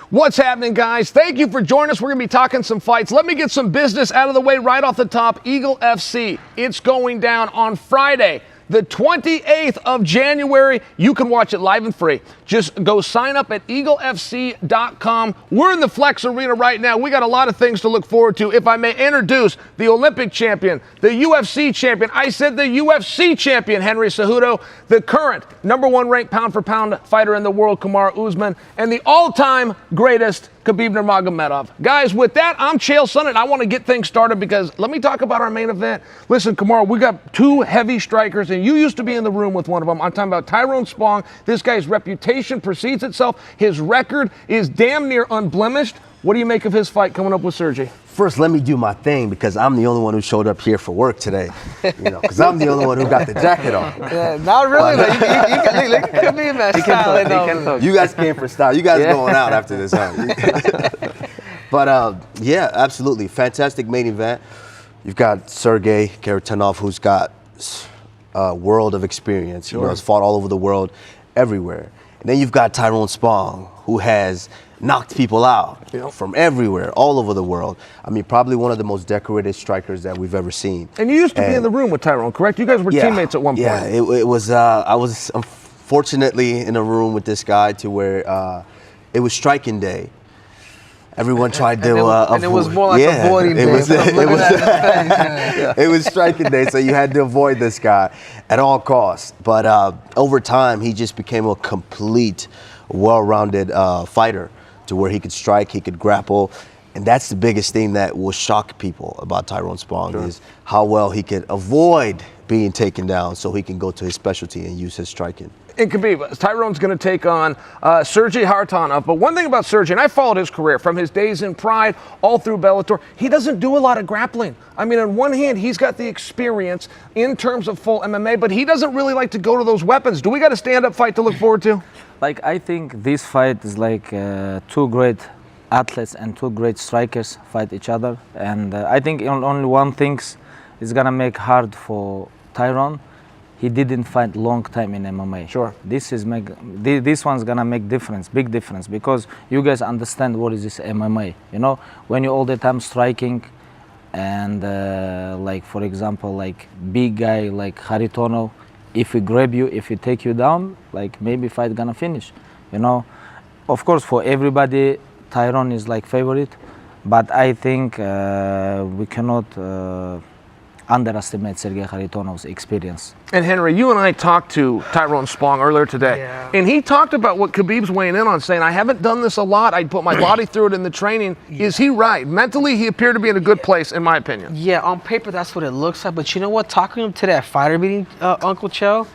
What's happening, guys? Thank you for joining us. We're going to be talking some fights. Let me get some business out of the way right off the top. Eagle FC, it's going down on Friday, the 28th of January. You can watch it live and free. Just go sign up at eaglefc.com. We're in the Flex Arena right now. We got a lot of things to look forward to. If I may introduce the Olympic champion, the UFC champion, I said the UFC champion, Henry Cejudo, the current #1 ranked pound-for-pound fighter in the world, Kamaru Usman, and the all-time greatest, Khabib Nurmagomedov. Guys, with that, I'm Chael Sonnen. I want to get things started because let me talk about our main event. Listen, Kamaru, we got two heavy strikers, and you used to be in the room with one of them. I'm talking about Tyrone Spong. This guy's reputation precedes itself. His record is damn near unblemished. What do you make of his fight coming up with Sergey? First, let me do my thing because I'm the only one who showed up here for work today. Because I'm the only one who got the jacket on. Yeah, not really. You could be a mess. You guys came for style. You guys going out after this, huh? But yeah, absolutely. Fantastic main event. You've got Sergey Kharitonov, who's got a world of experience. Sure. You know, has fought all over the world, everywhere. And then you've got Tyrone Spong, who has knocked people out, you know, from everywhere, all over the world. I mean, probably one of the most decorated strikers that we've ever seen. And you used to be in the room with Tyrone, correct? You guys were teammates at one point. Yeah, it was. I was unfortunately in a room with this guy to where it was striking day. Everyone tried to and it was more like avoiding day. It was striking day, so you had to avoid this guy at all costs. But over time, he just became a complete, well-rounded fighter to where he could strike, he could grapple. And that's the biggest thing that will shock people about Tyrone Spong is how well he could avoid being taken down so he can go to his specialty and use his striking. And Khabib, Tyrone's going to take on Sergey Kharitonov. But one thing about Sergey, and I followed his career from his days in Pride all through Bellator, he doesn't do a lot of grappling. I mean, on one hand, he's got the experience in terms of full MMA, but he doesn't really like to go to those weapons. Do we got a stand-up fight to look forward to? Like, I think this fight is like two great athletes and two great strikers fight each other. And I think only one thing is going to make hard for Tyrone. He didn't fight long time in MMA. Sure. This one's gonna make difference, big difference, because you guys understand what is this MMA. You know, when you all the time striking, and like for example, like big guy like Kharitonov, if he grab you, if he take you down, like maybe fight gonna finish. You know, of course for everybody, Tyrone is like favorite, but I think we cannot underestimate Sergey Kharitonov's experience. And Henry, you and I talked to Tyrone Spong earlier today, and he talked about what Khabib's weighing in on, saying, I haven't done this a lot, I put my body through it in the training. Is he right? Mentally, he appeared to be in a good place, in my opinion. Yeah, on paper, that's what it looks like. But you know what? Talking to him to that fighter meeting, Uncle Chael,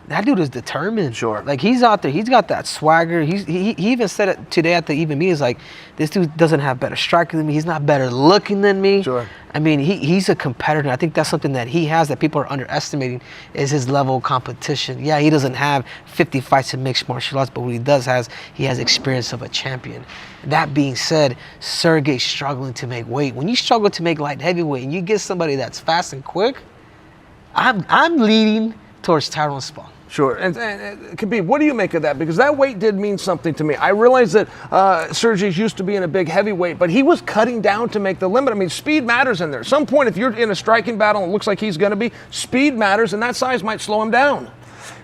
that dude is determined. Sure. Like, he's out there. He's got that swagger. He even said it today at the even meetings, like, this dude doesn't have better striking than me. He's not better looking than me. Sure. I mean, he's a competitor. I think that's something that he has that people are underestimating is his level of competition. Yeah, he doesn't have 50 fights in mixed martial arts, but what he does he has experience of a champion. That being said, Sergey's struggling to make weight. When you struggle to make light heavyweight and you get somebody that's fast and quick, I'm leaning towards Tyrone Spong. Sure. And Khabib, what do you make of that? Because that weight did mean something to me. I realize that Sergey's used to being a big heavyweight, but he was cutting down to make the limit. I mean, speed matters in there. At some point, if you're in a striking battle, and it looks like he's going to be, speed matters, and that size might slow him down.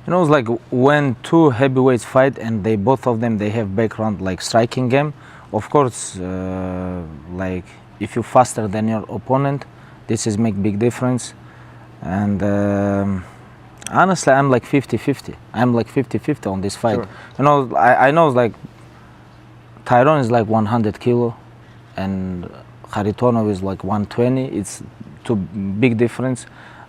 You know, it's like when two heavyweights fight and both of them have background like striking game. Of course, like if you're faster than your opponent, this is make big difference. And honestly, I'm like 50-50. I'm like 50-50 on this fight. Sure. You know, I know like Tyrone is like 100 kilo and Kharitonov is like 120. It's too big difference.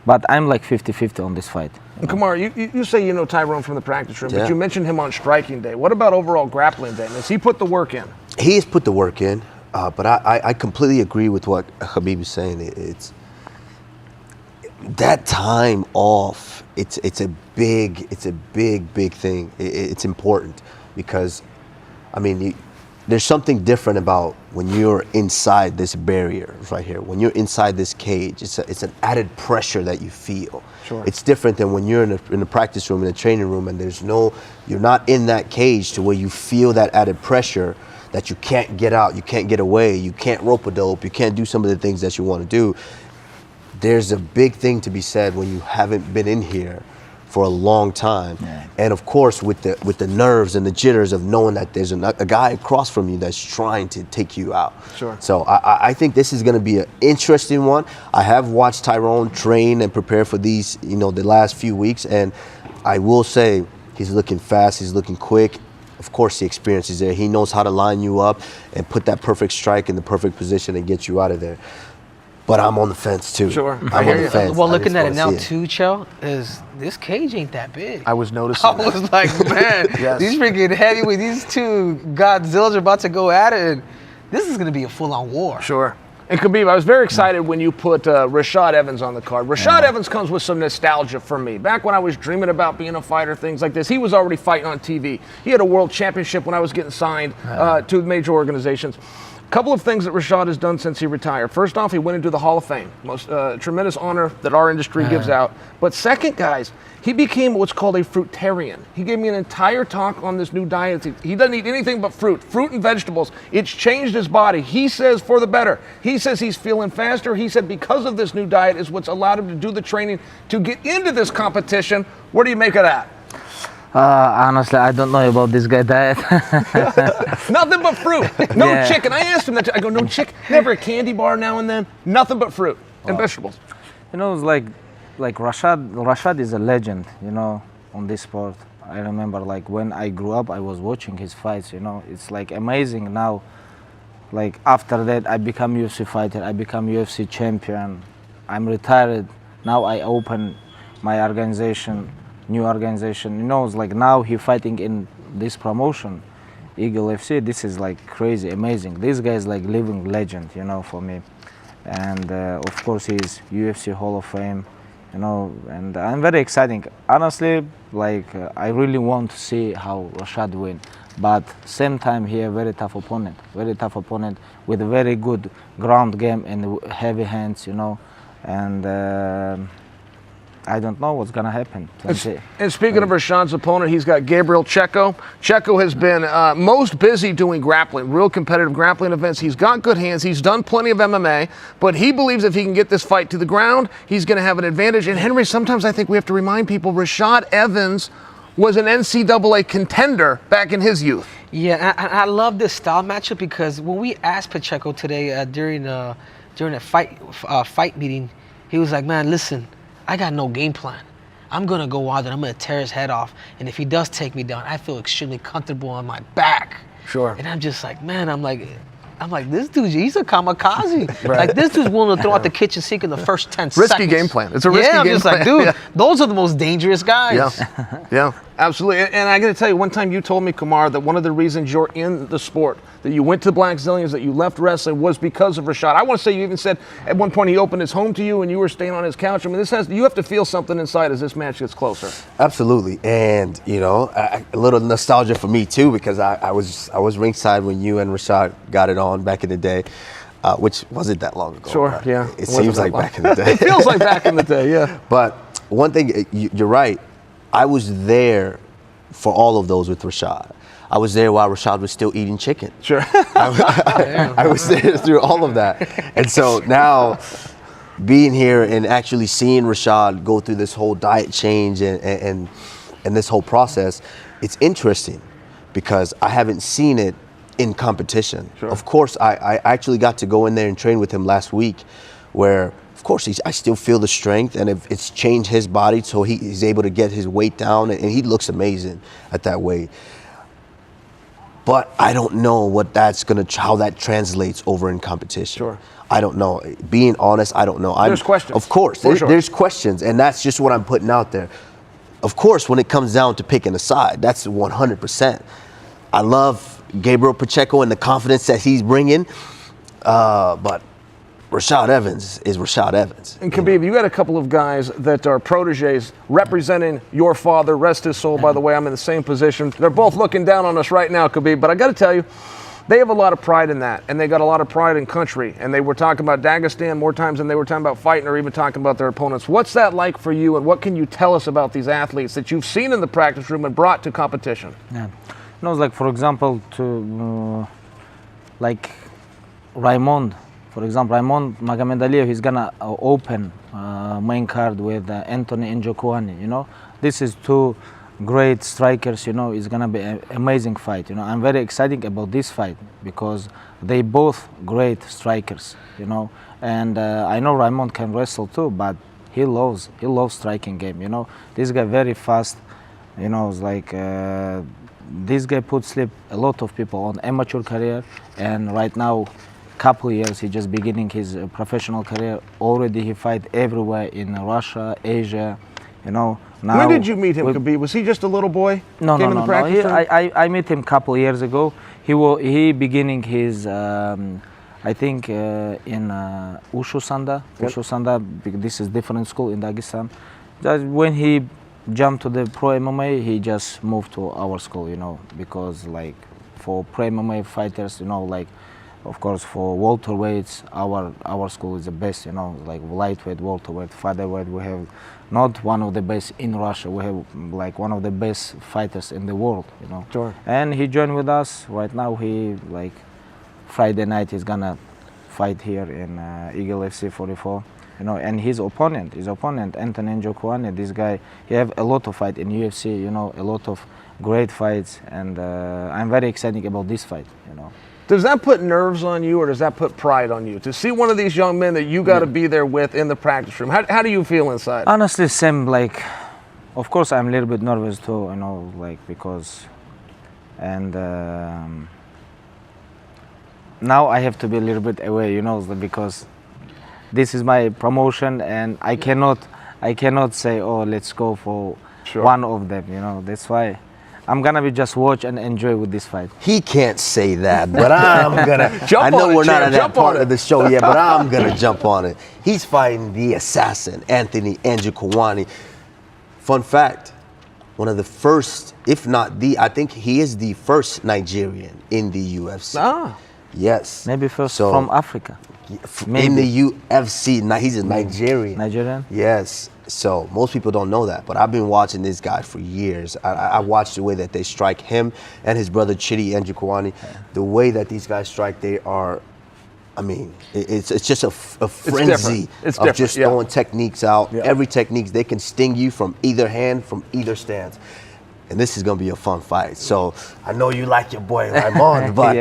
But I'm like 50-50 on this fight. And Kamaru, you say you know Tyrone from the practice room, but you mentioned him on striking day. What about overall grappling day? Has he put the work in? He has put the work in, but I completely agree with what Khabib is saying. It's that time off. It's a big thing. It's important because, I mean, there's something different about when you're inside this barrier right here. When you're inside this cage, it's an added pressure that you feel. Sure. It's different than when you're in a practice room, in a training room, and you're not in that cage to where you feel that added pressure that you can't get out, you can't get away, you can't rope-a-dope, you can't do some of the things that you want to do. There's a big thing to be said when you haven't been in here for a long time. Yeah. And of course, with the nerves and the jitters of knowing that there's a guy across from you that's trying to take you out. Sure. So I think this is going to be an interesting one. I have watched Tyrone train and prepare for these, the last few weeks, and I will say he's looking fast, he's looking quick. Of course, the experience is there. He knows how to line you up and put that perfect strike in the perfect position and get you out of there. But I'm on the fence too. Sure. I'm on the fence. Well, I looking just at it wanna now see it. too, Chael, is this cage ain't that big. I was noticing. I was like, man, Yes. these freaking heavyweight, these two Godzillas are about to go at it, and this is gonna be a full-on war. Sure. And Khabib, I was very excited when you put Rashad Evans on the card. Rashad Evans comes with some nostalgia for me. Back when I was dreaming about being a fighter, things like this, he was already fighting on TV. He had a world championship when I was getting signed to major organizations. A couple of things that Rashad has done since he retired. First off, he went into the Hall of Fame. Most tremendous honor that our industry gives out. But second, guys, he became what's called a fruitarian. He gave me an entire talk on this new diet. He doesn't eat anything but fruit and vegetables. It's changed his body. He says for the better. He says he's feeling faster. He said because of this new diet is what's allowed him to do the training to get into this competition. What do you make of that? Honestly, I don't know about this guy diet. Nothing but fruit. No Yeah. chicken. I asked him that. I go, no chicken. Never a candy bar now and then. Nothing but fruit and vegetables. It's like Rashad is a legend, on this sport. I remember like when I grew up, I was watching his fights, It's like amazing now. Like after that, I become UFC fighter, I become UFC champion. I'm retired. Now I open my organization, new organization. It's like now he fighting in this promotion, Eagle FC. This is like crazy, amazing. This guy is like living legend, for me. And of course he's UFC Hall of Fame, and I'm very exciting. Honestly, I really want to see how Rashad win. But same time he a very tough opponent with a very good ground game and heavy hands, and I don't know what's gonna happen. And speaking of Rashad's opponent, he's got Gabriel Checo. Checo has been most busy doing grappling, real competitive grappling events. He's got good hands. He's done plenty of MMA, but he believes if he can get this fight to the ground, he's going to have an advantage. And Henry, sometimes I think we have to remind people Rashad Evans was an NCAA contender back in his youth. Yeah, I love this style matchup because when we asked Pacheco today during a fight meeting, he was like, man, listen, I got no game plan. I'm going to go out and I'm going to tear his head off. And if he does take me down, I feel extremely comfortable on my back. Sure. And I'm just like, man, I'm like, this dude, he's a kamikaze. Right. Like, this dude's willing to throw out the kitchen sink in the first 10 seconds. Risky game plan. It's a risky game plan. Yeah, I'm just like, dude, those are the most dangerous guys. Yeah, absolutely. And I got to tell you, one time you told me, Kamar, that one of the reasons you're in the sport, that you went to the Black Zillions, that you left wrestling, was because of Rashad. I want to say you even said at one point he opened his home to you and you were staying on his couch. I mean, you have to feel something inside as this match gets closer. Absolutely, and a little nostalgia for me too, because I was ringside when you and Rashad got it on back in the day, which wasn't that long ago. Sure, yeah. It seems like back in the day. It feels like back in the day, yeah. But one thing, you're right. I was there for all of those with Rashad. I was there while Rashad was still eating chicken. Sure. I was there through all of that. And so now being here and actually seeing Rashad go through this whole diet change and this whole process, it's interesting because I haven't seen it in competition. Sure. Of course, I actually got to go in there and train with him last week where, of course, I still feel the strength and it's changed his body so he's able to get his weight down and he looks amazing at that weight. But I don't know how that translates over in competition. Sure. I don't know. Being honest, I don't know. There's questions. Of course, there's questions, and that's just what I'm putting out there. Of course, when it comes down to picking a side, that's 100%. I love Gabriel Pacheco and the confidence that he's bringing, but Rashad Evans is Rashad Evans. And Khabib, you got a couple of guys that are proteges representing your father. Rest his soul, by the way. I'm in the same position. They're both looking down on us right now, Khabib. But I got to tell you, they have a lot of pride in that. And they got a lot of pride in country. And they were talking about Dagestan more times than they were talking about fighting or even talking about their opponents. What's that like for you? And what can you tell us about these athletes that you've seen in the practice room and brought to competition? Yeah. It's like, for example, like Raymond, for example, Raymond Magomedov, he's gonna open main card with Anthony Njokuani. You know, this is two great strikers. You know, it's gonna be an amazing fight. You know, I'm very excited about this fight because they both great strikers. You know, and I know Raymond can wrestle too, but he loves striking game. You know, this guy very fast. You know, it's like this guy put sleep a lot of people on amateur career, and right now, couple years he just beginning his professional career. Already he fight everywhere in Russia, Asia. You know. Now, when did you meet him, Khabib? Was he just a little boy? No. I met him couple years ago. He beginning his I think in Ushu Sanda. Yep. Ushu Sanda. This is different school in Dagestan. Just when he jumped to the pro MMA, he just moved to our school. You know, because like for pro MMA fighters, you know, like of course for welterweights, our school is the best. You know, like lightweight, welterweight, featherweight. We have not one of the best in Russia. We have like one of the best fighters in the world. You know. Sure. And he joined with us. Right now he like Friday night he's gonna fight here in Eagle FC 44. You know, and his opponent, Anthony Njokuani, this guy, he have a lot of fight in UFC. You know, a lot of great fights, and I'm very excited about this fight. You know. Does that put nerves on you, or does that put pride on you to see one of these young men that you got to be there with in the practice room? How do you feel inside? Honestly, same. Like, of course, I'm a little bit nervous too. You know, like because, and now I have to be a little bit away. You know, because this is my promotion, and I cannot say, oh, let's go for one of them. You know, that's why. I'm gonna be just watch and enjoy with this fight. He can't say that, but I'm gonna jump I know on it, we're not Chael, at that jump on part it. of the show yet, but I'm gonna jump on it. He's fighting the assassin, Anthony Njokuani. Fun fact, one of the first, if not the, I think he is the first Nigerian in the UFC. Ah. Yes. Maybe first from Africa. In the UFC. Now he's a Nigerian. Nigerian? Yes. So most people don't know that, but I've been watching this guy for years. I watched the way that they strike him and his brother Chidi Njokuani. The way that these guys strike, they are, I mean, it's just a frenzy of just throwing techniques out. Yeah. Every technique, they can sting you from either hand, from either stance. And this is going to be a fun fight. So I know you like your boy Raymond, but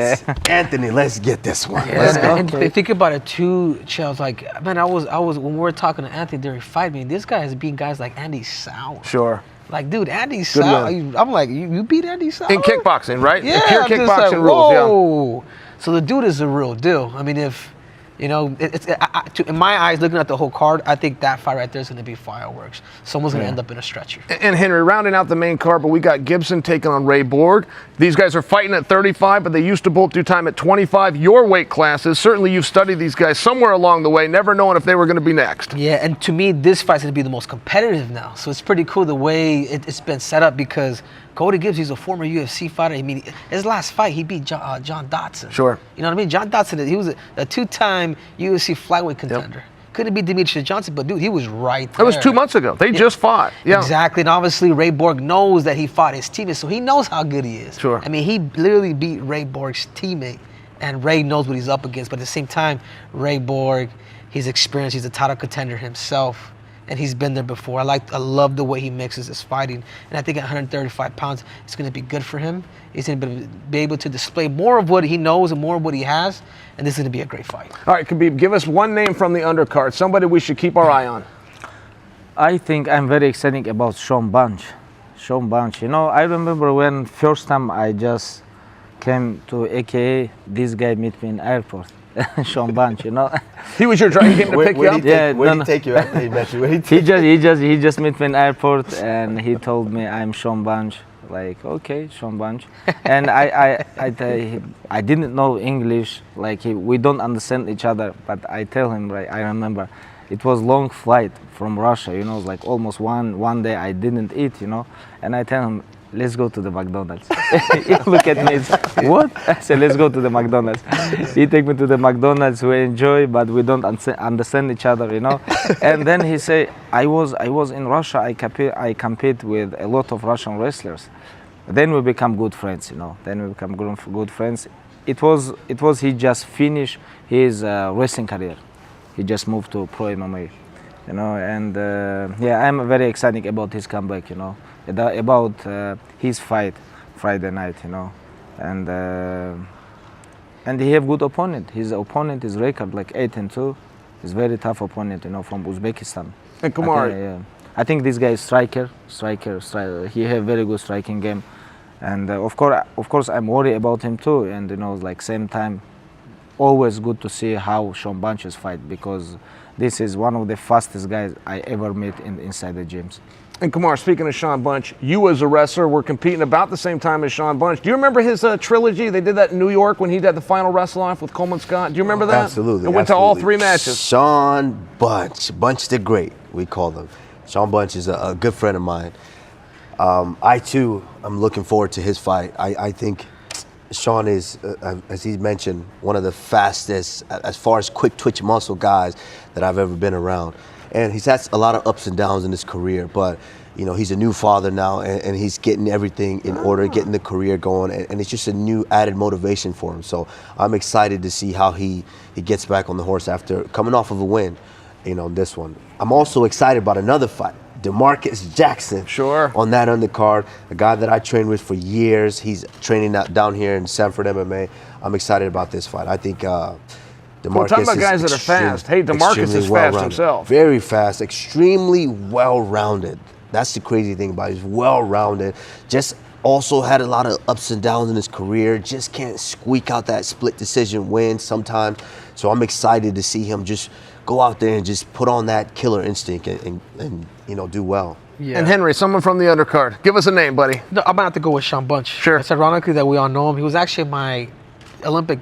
Anthony, let's get this one. Yeah, Let's go. and think about it too, Charles. Like, man, I was when we were talking to Anthony during fight, man, this guy has beaten guys like Andy Sauer. Sure. Like, dude, Andy Sauer. I'm like, you beat Andy Sauer In kickboxing, right? Yeah, The pure I'm just kickboxing like, rules. Yeah. whoa. So the dude is a real deal. I mean, if you know, in my eyes, looking at the whole card, I think that fight right there is going to be fireworks. Someone's going to end up in a stretcher. And Henry, rounding out the main card, but we got Gibson taking on Ray Borg. These guys are fighting at 35, but they used to both do time at 25. Your weight classes, certainly you've studied these guys somewhere along the way, never knowing if they were going to be next. Yeah, and to me, this fight's going to be the most competitive now. So it's pretty cool the way it's been set up because Cody Gibbs, he's a former UFC fighter. I mean, his last fight, he beat John Dodson. Sure. You know what I mean? John Dodson, he was a two-time UFC flyweight contender. Couldn't beat Demetrius Johnson, but dude, he was right there. That was 2 months ago. They just fought. Yeah. Exactly, and obviously Ray Borg knows that he fought his teammate, so he knows how good he is. Sure. I mean, he literally beat Ray Borg's teammate, and Ray knows what he's up against. But at the same time, Ray Borg, he's experienced. He's a title contender himself, and he's been there before. I love the way he mixes his fighting, and I think at 135 pounds, it's going to be good for him. He's going to be able to display more of what he knows and more of what he has, and this is going to be a great fight. All right, Khabib, give us one name from the undercard, somebody we should keep our eye on. I think I'm very excited about Sean Bunch. Sean Bunch, you know, I remember when first time I just came to AKA, this guy met me in airport. Sean Bunch, you know. He was your driver. He came to pick you up? Where did he take you after he met you? He just met me in airport and he told me I'm Sean Bunch. Like, okay, Sean Bunch. And I didn't know English. Like we don't understand each other. But I tell him, right, I remember, it was long flight from Russia. You know, like almost one day I didn't eat. You know, and I tell him, let's go to the McDonald's. He look at me, what? I said, let's go to the McDonald's. He take me to the McDonald's, we enjoy, but we don't understand each other, you know. And then he say, I was in Russia, I compete with a lot of Russian wrestlers. Then we become good friends, you know. Then we become good friends. it was he just finished his wrestling career. He just moved to pro MMA, you know, and yeah, I'm very excited about his comeback, you know, about his fight Friday night, you know, and he have good opponent. His opponent is record like 8-2. He's very tough opponent, you know, from Uzbekistan. And Kamaru, I think this guy is striker. He have very good striking game, and of course, I'm worried about him too. And you know, like same time, always good to see how Sean Bunches fight, because this is one of the fastest guys I ever met inside the gyms. And Kamaru, speaking of Sean Bunch, you as a wrestler were competing about the same time as Sean Bunch. Do you remember his trilogy? They did that in New York when he did the final wrestle-off with Coleman Scott. Do you remember that? Absolutely. It went to all 3 matches. Sean Bunch the Great, we call him. Sean Bunch is a good friend of mine. I too am looking forward to his fight. I think Sean is, as he mentioned, one of the fastest, as far as quick twitch muscle guys that I've ever been around. And he's had a lot of ups and downs in his career, but you know, he's a new father now, and he's getting everything in order, getting the career going, and it's just a new added motivation for him. So I'm excited to see how he gets back on the horse after coming off of a win, you know, this one. I'm also excited about another fight, DeMarcus Jackson. Sure. On that undercard, a guy that I trained with for years. He's training down here in Sanford MMA. I'm excited about this fight. I think DeMarcus, we're talking about guys that are fast. Hey, DeMarcus is fast himself. Very fast, extremely well-rounded. That's the crazy thing about it. He's well-rounded. Just also had a lot of ups and downs in his career. Just can't squeak out that split decision win sometimes. So I'm excited to see him just go out there and just put on that killer instinct and you know, do well. Yeah. And Henry, someone from the undercard. Give us a name, buddy. No, I'm gonna have to go with Sean Bunch. Sure. It's ironically that we all know him. He was actually my Olympic.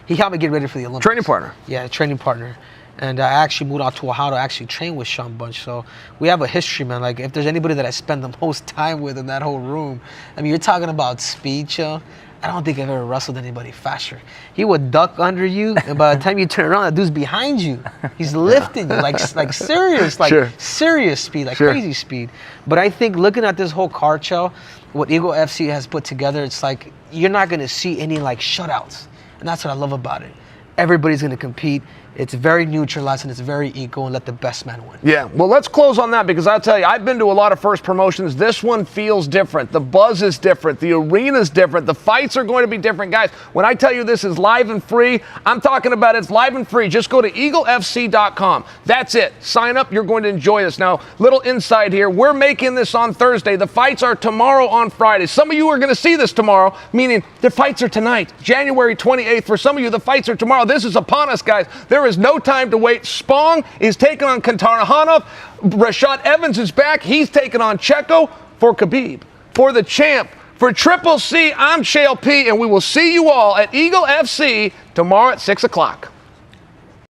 He helped me get ready for the Olympics. Training partner. Yeah, training partner. And I actually moved out to Ohio to actually train with Sean Bunch. So we have a history, man. Like, if there's anybody that I spend the most time with in that whole room, I mean, you're talking about speed, Chael. I don't think I've ever wrestled anybody faster. He would duck under you, and by the time you turn around, that dude's behind you. He's lifting you, like serious, like Sure. serious speed, like Sure. crazy speed. But I think looking at this whole card, Chael, what Eagle FC has put together, it's like you're not going to see any like shutouts. And that's what I love about it. Everybody's going to compete. It's very neutralized and it's very equal, and let the best man win. Yeah, well, let's close on that, because I'll tell you, I've been to a lot of first promotions. This one feels different. The buzz is different. The arena's different. The fights are going to be different. Guys, when I tell you this is live and free, I'm talking about it's live and free. Just go to eaglefc.com. That's it. Sign up. You're going to enjoy this. Now, little insight here. We're making this on Thursday. The fights are tomorrow on Friday. Some of you are going to see this tomorrow, meaning the fights are tonight, January 28th. For some of you, the fights are tomorrow. This is upon us, guys. There is no time to wait. Spong is taking on Karatonov. Rashad Evans is back. He's taking on Checo for Khabib. For the champ, for Triple C, I'm Chael P, and we will see you all at Eagle FC tomorrow at 6 o'clock.